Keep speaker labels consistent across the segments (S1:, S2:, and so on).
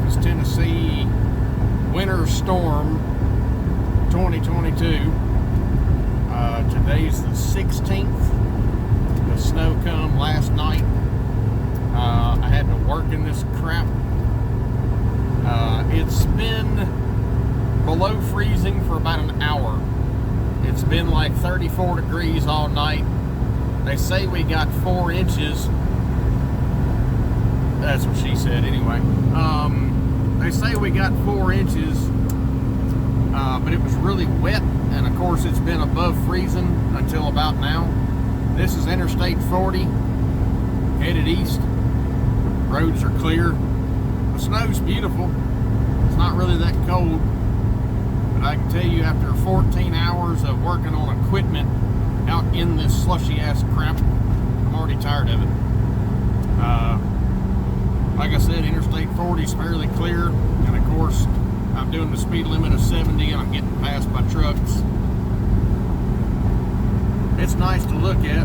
S1: Memphis, Tennessee winter storm 2022. Today's the 16th. The snow come last night. I had to work in this crap. It's been below freezing for about an hour. It's been like 34 degrees all night. They say we got 4 inches. That's what she said anyway. They say we got 4 inches, but it was really wet, and of course it's been above freezing until about now. This is Interstate 40, headed east. Roads are clear. The snow's beautiful. It's not really that cold, but I can tell you after 14 hours of working on equipment out in this slushy ass crap, I'm already tired of it. Like I said, Interstate 40 is fairly clear, and of course I'm doing the speed limit of 70 and I'm getting passed by trucks. It's nice to look at,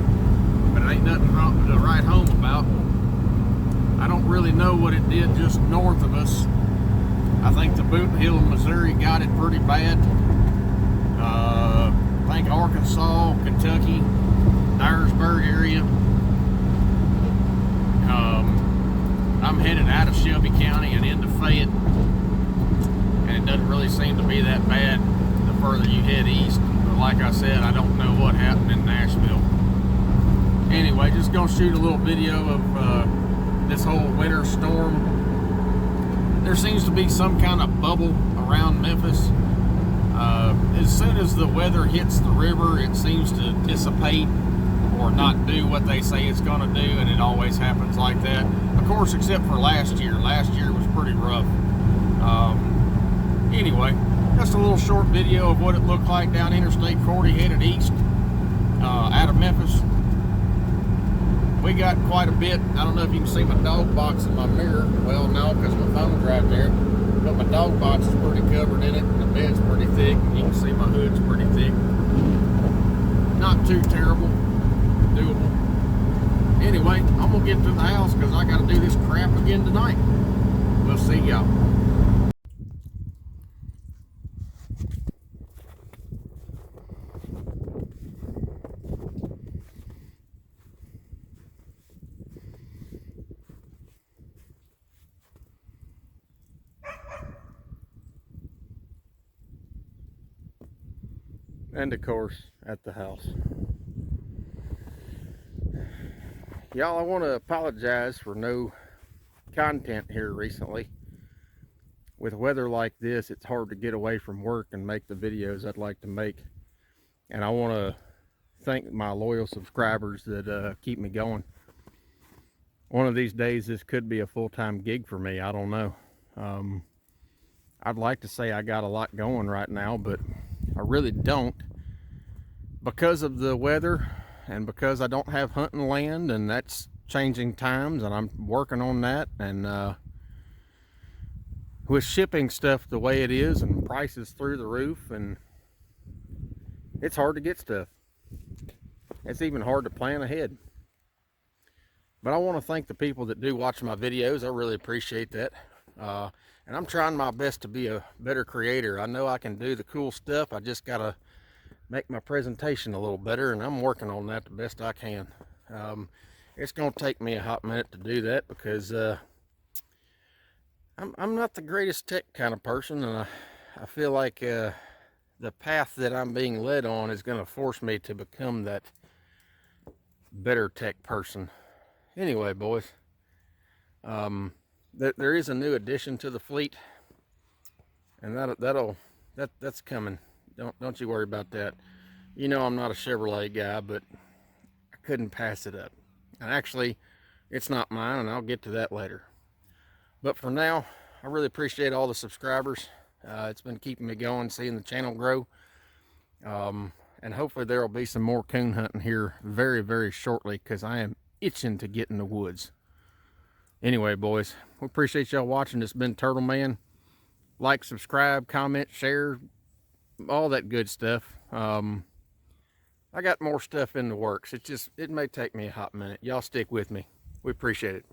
S1: but it ain't nothing to write home about. I don't really know what it did just north of us. I think the Boot Hill, Missouri got it pretty bad. I think Arkansas, Kentucky, Dyersburg area. I'm headed out of Shelby County and into Fayette, and it doesn't really seem to be that bad the further you head east. But like I said, I don't know what happened in Nashville. Anyway, just gonna shoot a little video of this whole winter storm. There seems to be some kind of bubble around Memphis. As soon as the weather hits the river, it seems to dissipate or not do what they say it's going to do, and it always happens like that. Of course, except for last year. Last year was pretty rough. Anyway, just a little short video of what it looked like down Interstate 40 headed east out of Memphis. We got quite a bit. I don't know if you can see my dog box in my mirror. Well, no, because my phone's right there. But my dog box is pretty covered in it, and the bed's pretty thick. You can see my hood's pretty thick. Not too terrible. Doable. Anyway, I'm gonna get to the house because I gotta do this crap again tonight. We'll see y'all. And of course, at the house. Y'all, I want to apologize for no content here recently. With weather like this, it's hard to get away from work and make the videos I'd like to make. And I want to thank my loyal subscribers that keep me going. One of these days, this could be a full-time gig for me. I don't know. I'd like to say I got a lot going right now, but I really don't. Because of the weather, and because I don't have hunting land, and that's changing times, and I'm working on that, and with shipping stuff the way it is and prices through the roof, and it's hard to get stuff. It's even hard to plan ahead. But I want to thank the people that do watch my videos. I really appreciate that. And I'm trying my best to be a better creator. I know I can do the cool stuff. I just gotta make my presentation a little better, and I'm working on that the best I can. It's gonna take me a hot minute to do that because I'm not the greatest tech kind of person, and I feel like the path that I'm being led on is gonna force me to become that better tech person. Anyway, boys, there is a new addition to the fleet, and that's coming. Don't you worry about that. You know I'm not a Chevrolet guy, but I couldn't pass it up. And actually, it's not mine, and I'll get to that later. But for now, I really appreciate all the subscribers. It's been keeping me going, seeing the channel grow. And hopefully there will be some more coon hunting here very, very shortly, because I am itching to get in the woods. Anyway, boys, we appreciate y'all watching. It's been Turtle Man. Like, subscribe, comment, share, all that good stuff. I got more stuff in the works. It may take me a hot minute. Y'all stick with me. We appreciate it.